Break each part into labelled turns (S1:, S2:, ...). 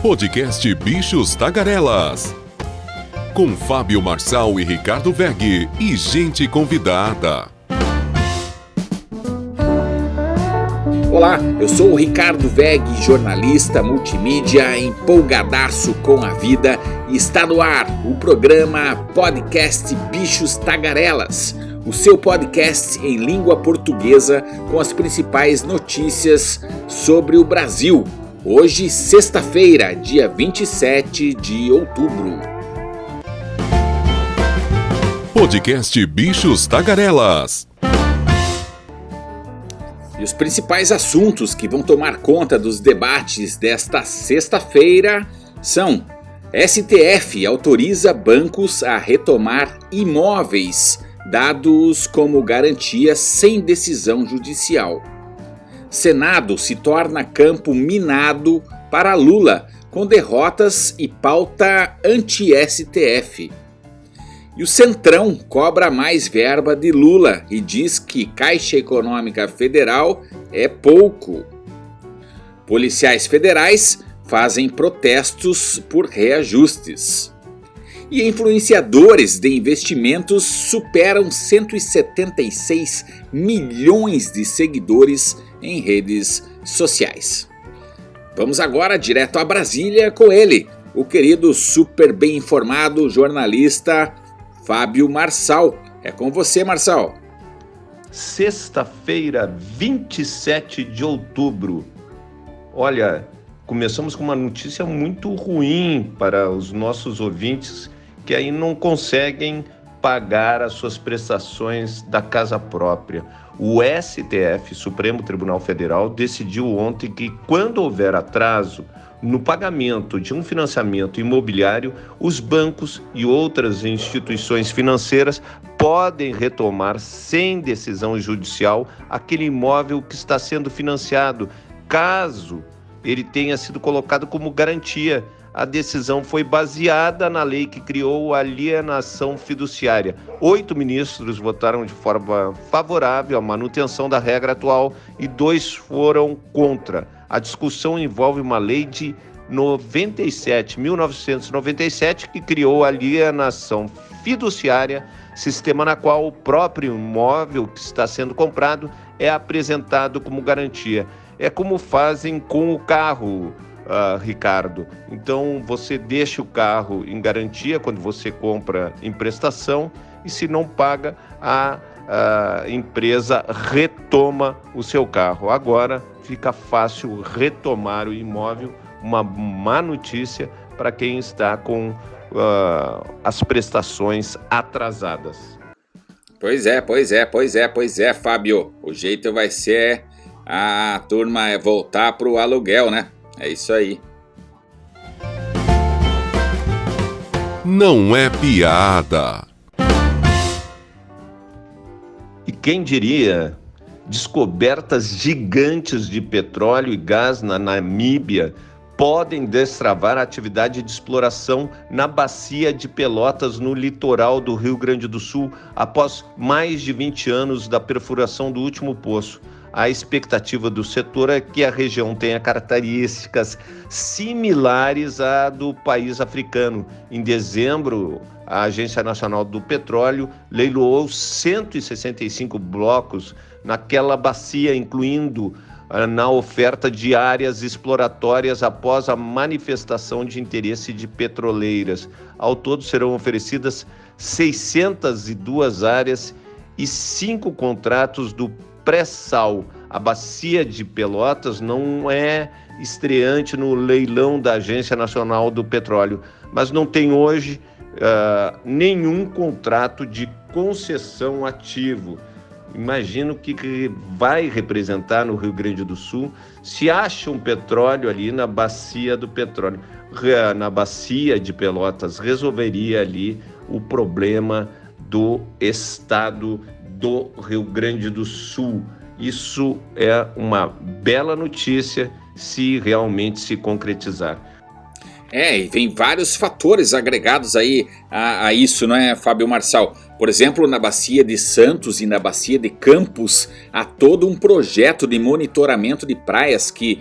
S1: Podcast Bichos Tagarelas. Com Fábio Marçal e Ricardo Weg e gente convidada.
S2: Olá, eu sou o Ricardo Weg, jornalista multimídia empolgadaço com a vida, e está no ar o programa Podcast Bichos Tagarelas, o seu podcast em língua portuguesa com as principais notícias sobre o Brasil. Hoje, sexta-feira, dia 27 de outubro.
S1: Podcast Bichos Tagarelas.
S2: E os principais assuntos que vão tomar conta dos debates desta sexta-feira são: STF autoriza bancos a retomar imóveis dados como garantia sem decisão judicial. Senado se torna campo minado para Lula, com derrotas e pauta anti-STF. E o Centrão cobra mais verba de Lula e diz que Caixa Econômica Federal é pouco. Policiais federais fazem protestos por reajustes. E influenciadores de investimentos superam 176 milhões de seguidores em redes sociais. Vamos agora direto a Brasília com ele, o querido super bem informado jornalista Fábio Marçal. É com você, Marçal.
S3: Sexta-feira, 27 de outubro. Olha, começamos com uma notícia muito ruim para os nossos ouvintes que aí não conseguem pagar as suas prestações da casa própria. O STF, Supremo Tribunal Federal, decidiu ontem que quando houver atraso no pagamento de um financiamento imobiliário, os bancos e outras instituições financeiras podem retomar sem decisão judicial aquele imóvel que está sendo financiado, caso ele tenha sido colocado como garantia. A decisão foi baseada na lei que criou a alienação fiduciária. 8 ministros votaram de forma favorável à manutenção da regra atual e 2 foram contra. A discussão envolve uma lei de 1997, que criou a alienação fiduciária, sistema na qual o próprio imóvel que está sendo comprado é apresentado como garantia. É como fazem com o carro, Ricardo. Então você deixa o carro em garantia quando você compra em prestação e se não paga, a empresa retoma o seu carro. Agora fica fácil retomar o imóvel, uma má notícia para quem está com as prestações atrasadas.
S2: Pois é, Fábio. O jeito vai ser a turma voltar para o aluguel, né? É isso aí.
S1: Não é piada.
S3: E quem diria, descobertas gigantes de petróleo e gás na Namíbia podem destravar a atividade de exploração na bacia de Pelotas, no litoral do Rio Grande do Sul, após mais de 20 anos da perfuração do último poço. A expectativa do setor é que a região tenha características similares à do país africano. Em dezembro, a Agência Nacional do Petróleo leiloou 165 blocos naquela bacia, incluindo na oferta de áreas exploratórias após a manifestação de interesse de petroleiras. Ao todo serão oferecidas 602 áreas e 5 contratos do pré-sal. A bacia de Pelotas não é estreante no leilão da Agência Nacional do Petróleo, mas não tem hoje nenhum contrato de concessão ativo. Imagino que vai representar no Rio Grande do Sul se acha um petróleo ali na bacia do petróleo. Na bacia de Pelotas resolveria ali o problema do estado do Rio Grande do Sul. Isso é uma bela notícia se realmente se concretizar.
S2: E vem vários fatores agregados aí a isso, não é, Fábio Marçal? Por exemplo, na Bacia de Santos e na Bacia de Campos, há todo um projeto de monitoramento de praias que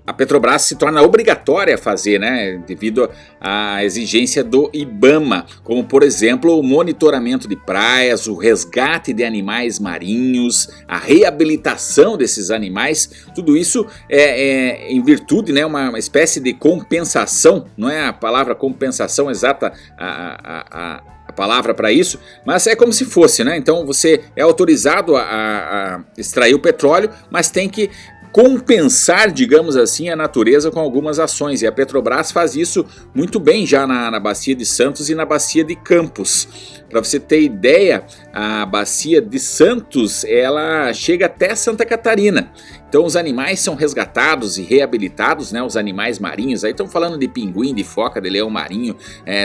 S2: a Petrobras se torna obrigatória a fazer, né, devido à exigência do IBAMA, como por exemplo o monitoramento de praias, o resgate de animais marinhos, a reabilitação desses animais, tudo isso em virtude, né, uma espécie de compensação, não é a palavra compensação exata a palavra para isso, mas é como se fosse, né? Então você é autorizado a extrair o petróleo, mas tem que compensar, digamos assim, a natureza com algumas ações, e a Petrobras faz isso muito bem já na Bacia de Santos e na Bacia de Campos. Para você ter ideia, a Bacia de Santos ela chega até Santa Catarina. Então os animais são resgatados e reabilitados, né, os animais marinhos. Aí estamos falando de pinguim, de foca, de leão marinho,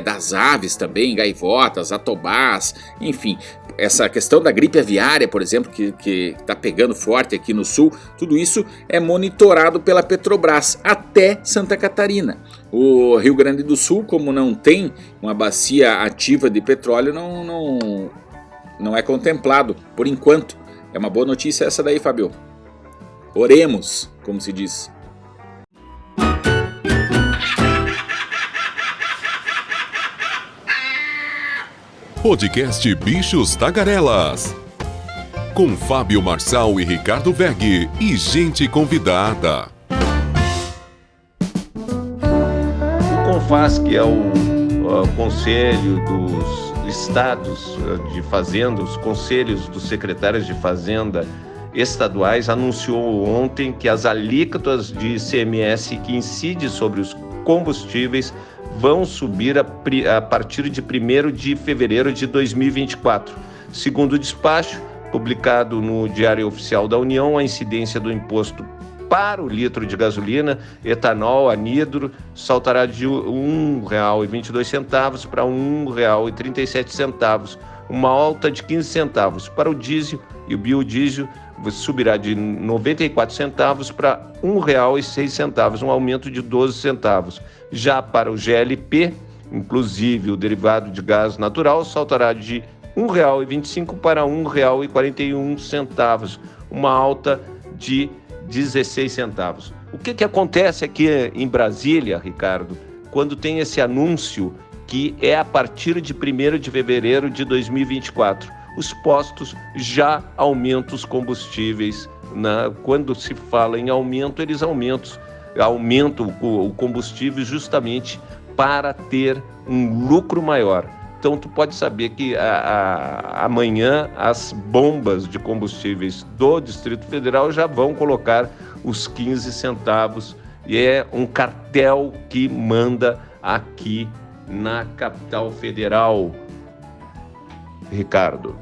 S2: das aves também, gaivotas, atobás, enfim. Essa questão da gripe aviária, por exemplo, que está pegando forte aqui no sul, tudo isso é monitorado pela Petrobras até Santa Catarina. O Rio Grande do Sul, como não tem uma bacia ativa de petróleo, não é contemplado por enquanto. É uma boa notícia essa daí, Fábio. Oremos, como se diz.
S1: Podcast Bichos Tagarelas. Com Fábio Marçal e Ricardo Weg e gente convidada.
S3: O CONFAS, que é o Conselho dos Estados de Fazenda, os conselhos dos secretários de Fazenda estaduais, anunciou ontem que as alíquotas de ICMS que incidem sobre os combustíveis vão subir a partir de 1º de fevereiro de 2024. Segundo o despacho, publicado no Diário Oficial da União, a incidência do imposto para o litro de gasolina, etanol, anidro, saltará de R$ 1,22 para R$ 1,37, uma alta de 15 centavos. Para o diesel e o biodiesel, subirá de 94 centavos para R$ 1,06, um aumento de 12 centavos. Já para o GLP, inclusive o derivado de gás natural, saltará de R$ 1,25 para R$ 1,41, uma alta de 16 centavos. O que acontece aqui em Brasília, Ricardo, quando tem esse anúncio que é a partir de 1º de fevereiro de 2024? Os postos já aumentam os combustíveis. Quando se fala em aumento, eles aumentam o combustível justamente para ter um lucro maior. Então tu pode saber que amanhã as bombas de combustíveis do Distrito Federal já vão colocar os 15 centavos, e é um cartel que manda aqui na capital federal. Ricardo.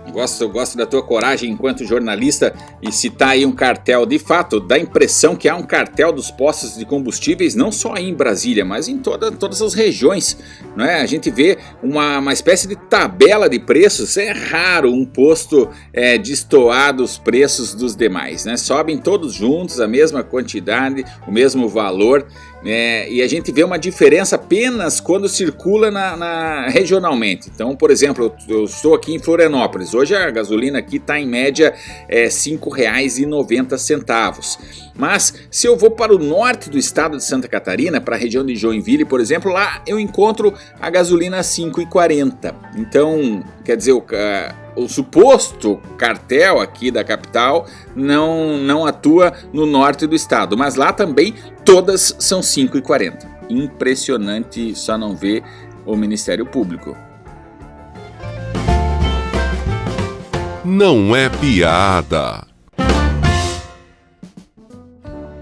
S2: Eu gosto da tua coragem enquanto jornalista e citar aí um cartel. De fato, dá a impressão que há um cartel dos postos de combustíveis não só aí em Brasília, mas em todas as regiões, não é? A gente vê uma espécie de tabela de preços. É raro um posto destoar dos preços dos demais, né? Sobem todos juntos a mesma quantidade, o mesmo valor. E a gente vê uma diferença apenas quando circula regionalmente. Então, por exemplo, eu estou aqui em Florianópolis. Hoje a gasolina aqui está em média R$ 5,90. Mas se eu vou para o norte do estado de Santa Catarina, para a região de Joinville, por exemplo, lá eu encontro a gasolina a R$ 5,40. Então, quer dizer, o suposto cartel aqui da capital não atua no norte do estado, mas lá também todas são R$ 5,40. Impressionante só não ver o Ministério Público.
S1: Não é piada.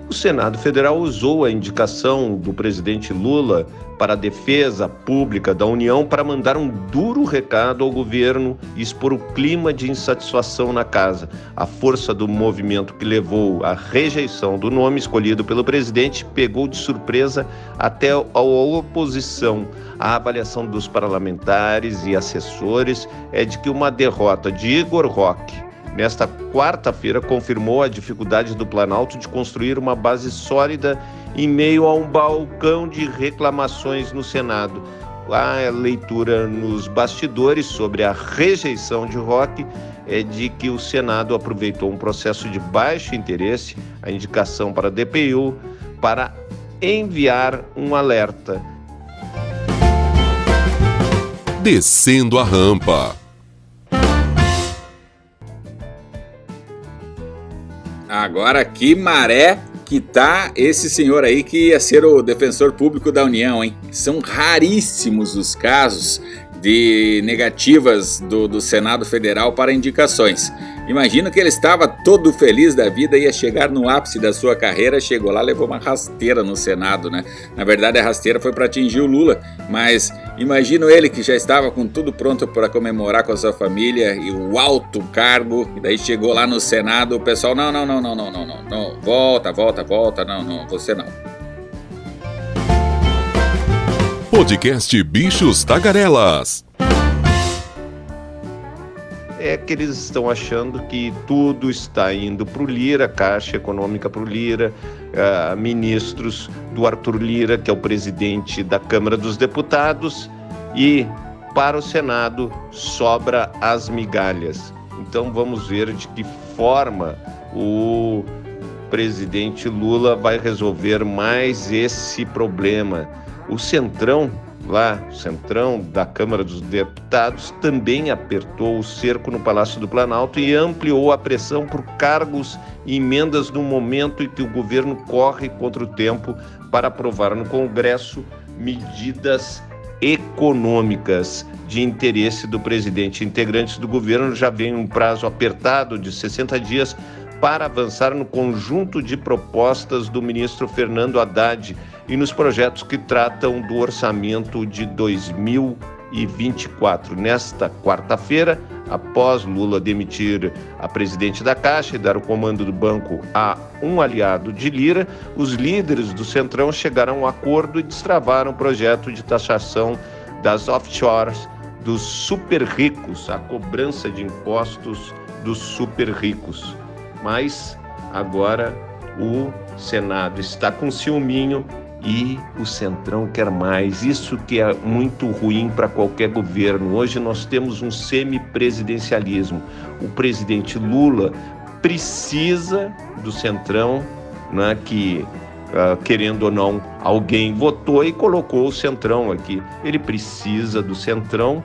S3: O Senado Federal usou a indicação do presidente Lula para a defesa pública da União para mandar um duro recado ao governo e expor o clima de insatisfação na casa. A força do movimento que levou à rejeição do nome escolhido pelo presidente pegou de surpresa até a oposição. A avaliação dos parlamentares e assessores é de que uma derrota de Igor Roque nesta quarta-feira confirmou a dificuldade do Planalto de construir uma base sólida em meio a um balcão de reclamações no Senado. a leitura nos bastidores sobre a rejeição de Roque é de que o Senado aproveitou um processo de baixo interesse, a indicação para a DPU, para enviar um alerta.
S1: Descendo a rampa.
S2: Agora que maré que tá esse senhor aí que ia ser o defensor público da União, hein? São raríssimos os casos de negativas do Senado Federal para indicações. Imagino que ele estava todo feliz da vida, ia chegar no ápice da sua carreira, chegou lá, levou uma rasteira no Senado, né? Na verdade a rasteira foi para atingir o Lula, mas imagino ele que já estava com tudo pronto para comemorar com a sua família e o alto cargo, e daí chegou lá no Senado, o pessoal, não, volta, não, você não.
S1: Podcast Bichos Tagarelas.
S3: É que eles estão achando que tudo está indo para o Lira, Caixa Econômica para o Lira, ministros do Arthur Lira, que é o presidente da Câmara dos Deputados, e para o Senado sobra as migalhas. Então vamos ver de que forma o presidente Lula vai resolver mais esse problema. O Centrão da Câmara dos Deputados também apertou o cerco no Palácio do Planalto e ampliou a pressão por cargos e emendas no momento em que o governo corre contra o tempo para aprovar no Congresso medidas econômicas de interesse do presidente. Integrantes do governo já veem um prazo apertado de 60 dias para avançar no conjunto de propostas do ministro Fernando Haddad e nos projetos que tratam do orçamento de 2024. Nesta quarta-feira, após Lula demitir a presidente da Caixa e dar o comando do banco a um aliado de Lira, os líderes do Centrão chegaram a um acordo e destravaram o projeto de taxação das offshores dos super ricos, a cobrança de impostos dos super ricos. Mas agora o Senado está com ciúminho e o Centrão quer mais. Isso que é muito ruim para qualquer governo. Hoje nós temos um semipresidencialismo. O presidente Lula precisa do Centrão, né, que, querendo ou não, alguém votou e colocou o Centrão aqui. Ele precisa do Centrão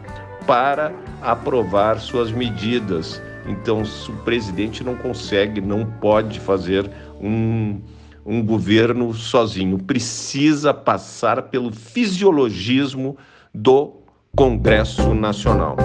S3: para aprovar suas medidas. Então, o presidente não consegue, não pode fazer um governo sozinho. Precisa passar pelo fisiologismo do Congresso Nacional.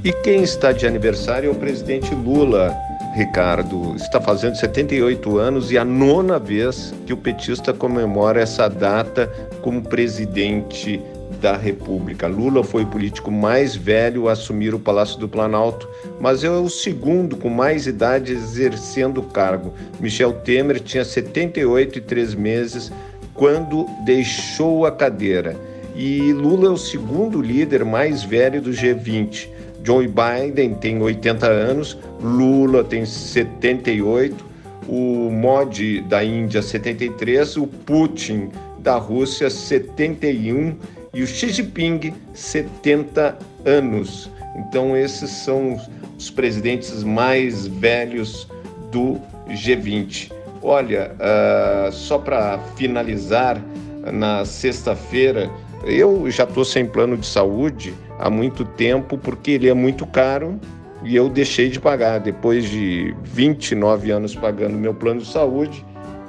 S3: E quem está de aniversário é o presidente Lula. Ricardo, está fazendo 78 anos e a 9ª vez que o petista comemora essa data como presidente da República. Lula foi o político mais velho a assumir o Palácio do Planalto, mas é o segundo com mais idade exercendo o cargo. Michel Temer tinha 78 e 3 meses quando deixou a cadeira. E Lula é o segundo líder mais velho do G20. Joe Biden tem 80 anos, Lula tem 78, o Modi da Índia 73, o Putin da Rússia 71 e o Xi Jinping 70 anos. Então esses são os presidentes mais velhos do G20. Olha, só para finalizar, na sexta-feira, eu já estou sem plano de saúde há muito tempo, porque ele é muito caro e eu deixei de pagar. Depois de 29 anos pagando meu plano de saúde,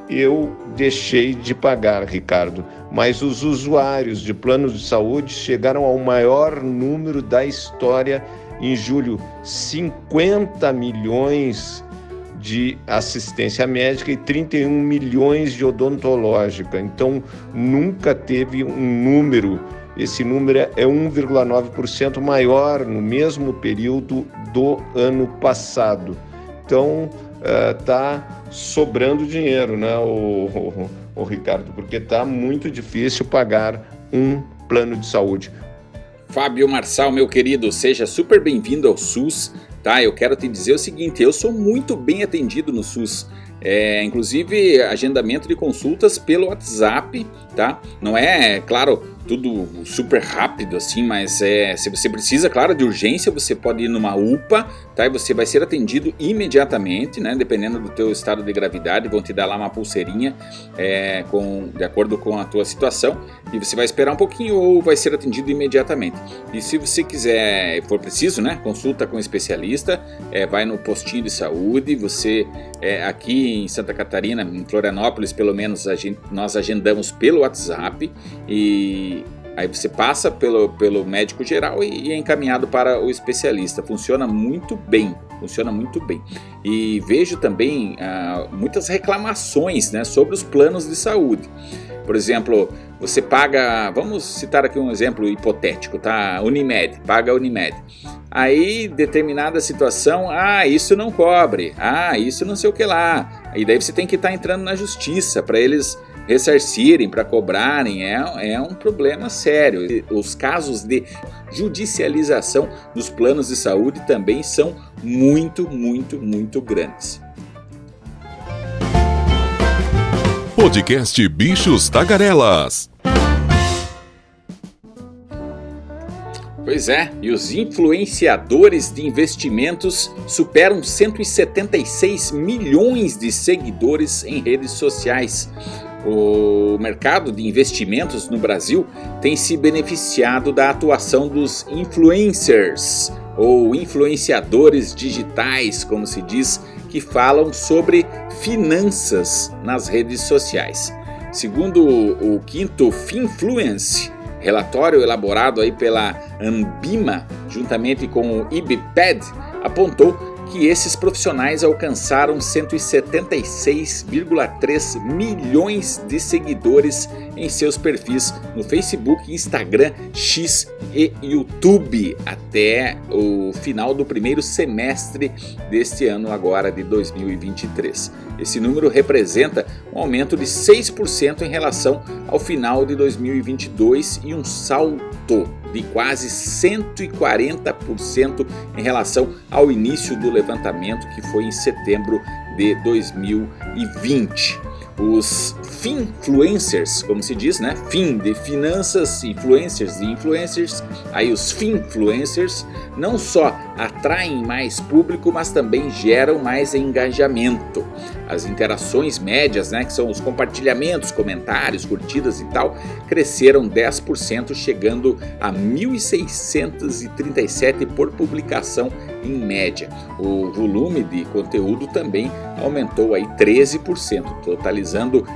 S3: eu deixei de pagar, Ricardo. Mas os usuários de planos de saúde chegaram ao maior número da história em julho, 50 milhões de assistência médica e 31 milhões de odontológica. Então, nunca teve um número. Esse número é 1,9% maior no mesmo período do ano passado. Então, está sobrando dinheiro, né, o Ricardo? Porque está muito difícil pagar um plano de saúde.
S2: Fábio Marçal, meu querido, seja super bem-vindo ao SUS, tá? Eu quero te dizer o seguinte, eu sou muito bem atendido no SUS. Inclusive agendamento de consultas pelo WhatsApp, tá? Não é, claro, tudo super rápido assim, mas se você precisa, claro, de urgência, você pode ir numa UPA, tá? E você vai ser atendido imediatamente, né? Dependendo do teu estado de gravidade, vão te dar lá uma pulseirinha de acordo com a tua situação, e você vai esperar um pouquinho ou vai ser atendido imediatamente. E se você quiser, for preciso, né? Consulta com um especialista, vai no postinho de saúde, você aqui em Santa Catarina, em Florianópolis, pelo menos nós agendamos pelo WhatsApp e aí você passa pelo médico geral e é encaminhado para o especialista. Funciona muito bem. E vejo também muitas reclamações, né, sobre os planos de saúde. Por exemplo, você paga, vamos citar aqui um exemplo hipotético, tá? Unimed, paga a Unimed. Aí, determinada situação, isso não cobre, isso não sei o que lá. E daí você tem que estar entrando na justiça para eles ressarcirem, para cobrarem. É um problema sério. Os casos de judicialização dos planos de saúde também são muito, muito, muito grandes.
S1: Podcast Bichos Tagarelas.
S2: Pois é, e os influenciadores de investimentos superam 176 milhões de seguidores em redes sociais. O mercado de investimentos no Brasil tem se beneficiado da atuação dos influencers, ou influenciadores digitais, como se diz, que falam sobre finanças nas redes sociais. Segundo o quinto Finfluence, relatório elaborado aí pela Ambima, juntamente com o IBPED, apontou que esses profissionais alcançaram 176,3 milhões de seguidores em seus perfis no Facebook, Instagram, X e YouTube até o final do primeiro semestre deste ano agora de 2023. Esse número representa um aumento de 6% em relação ao final de 2022 e um salto de quase 140% em relação ao início do levantamento, que foi em setembro de 2020. Os finfluencers, como se diz, né? Fin de finanças, influencers de influencers. Aí os finfluencers não só atraem mais público, mas também geram mais engajamento. As interações médias, né, que são os compartilhamentos, comentários, curtidas e tal, cresceram 10%, chegando a 1.637 por publicação em média. O volume de conteúdo também aumentou aí 13%, totalizando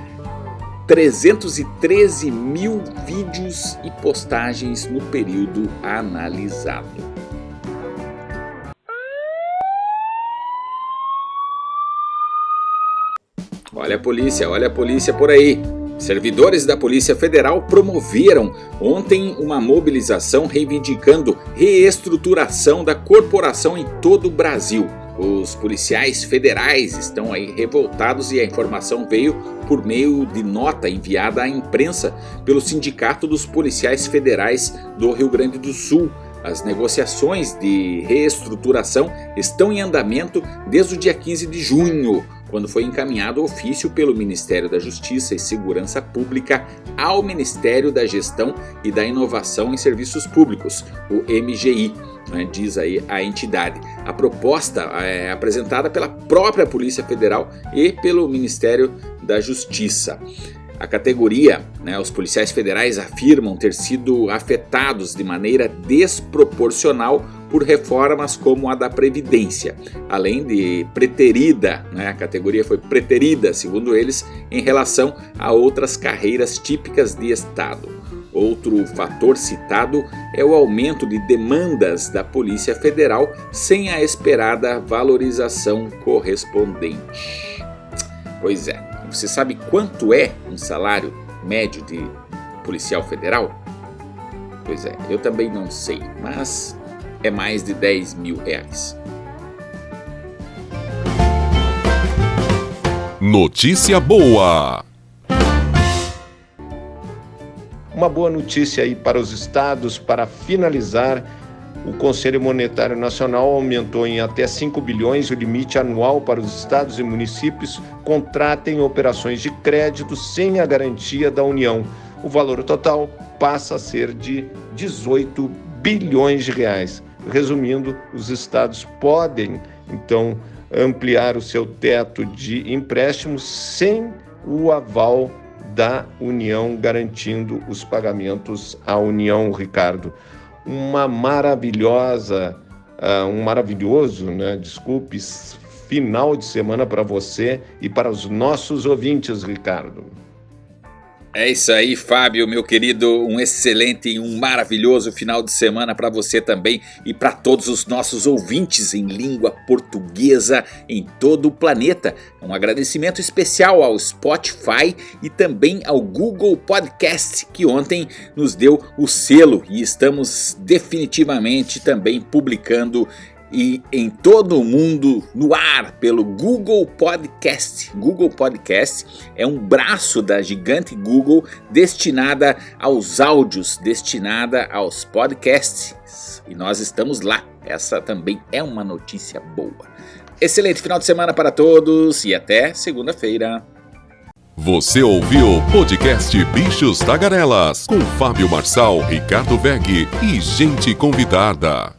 S2: 313 mil vídeos e postagens no período analisado. Olha a polícia por aí. Servidores da Polícia Federal promoveram ontem uma mobilização reivindicando reestruturação da corporação em todo o Brasil. Os policiais federais estão aí revoltados e a informação veio por meio de nota enviada à imprensa pelo Sindicato dos Policiais Federais do Rio Grande do Sul. As negociações de reestruturação estão em andamento desde o dia 15 de junho, quando foi encaminhado ofício pelo Ministério da Justiça e Segurança Pública ao Ministério da Gestão e da Inovação em Serviços Públicos, o MGI, né, diz aí a entidade. A proposta é apresentada pela própria Polícia Federal e pelo Ministério da Justiça. A categoria, né, os policiais federais afirmam ter sido afetados de maneira desproporcional por reformas como a da Previdência, além de preterida, né, a categoria foi preterida, segundo eles, em relação a outras carreiras típicas de Estado. Outro fator citado é o aumento de demandas da Polícia Federal sem a esperada valorização correspondente. Pois é. Você sabe quanto é um salário médio de policial federal? Pois é, eu também não sei, mas é mais de 10 mil reais.
S1: Notícia boa!
S3: Uma boa notícia aí para os estados. Para finalizar, o Conselho Monetário Nacional aumentou em até 5 bilhões o limite anual para os estados e municípios contratem operações de crédito sem a garantia da União. O valor total passa a ser de 18 bilhões de reais. Resumindo, os estados podem, então, ampliar o seu teto de empréstimos sem o aval da União, garantindo os pagamentos à União, Ricardo. Um maravilhoso, final de semana para você e para os nossos ouvintes, Ricardo.
S2: É isso aí, Fábio, meu querido, um excelente e um maravilhoso final de semana para você também e para todos os nossos ouvintes em língua portuguesa em todo o planeta. Um agradecimento especial ao Spotify e também ao Google Podcast, que ontem nos deu o selo, e estamos definitivamente também publicando e em todo o mundo no ar pelo Google Podcast. Google Podcast é um braço da gigante Google destinada aos áudios, destinada aos podcasts. E nós estamos lá. Essa também é uma notícia boa. Excelente final de semana para todos e até segunda-feira.
S1: Você ouviu o podcast Bichos Tagarelas com Fábio Marçal, Ricardo Weg e gente convidada.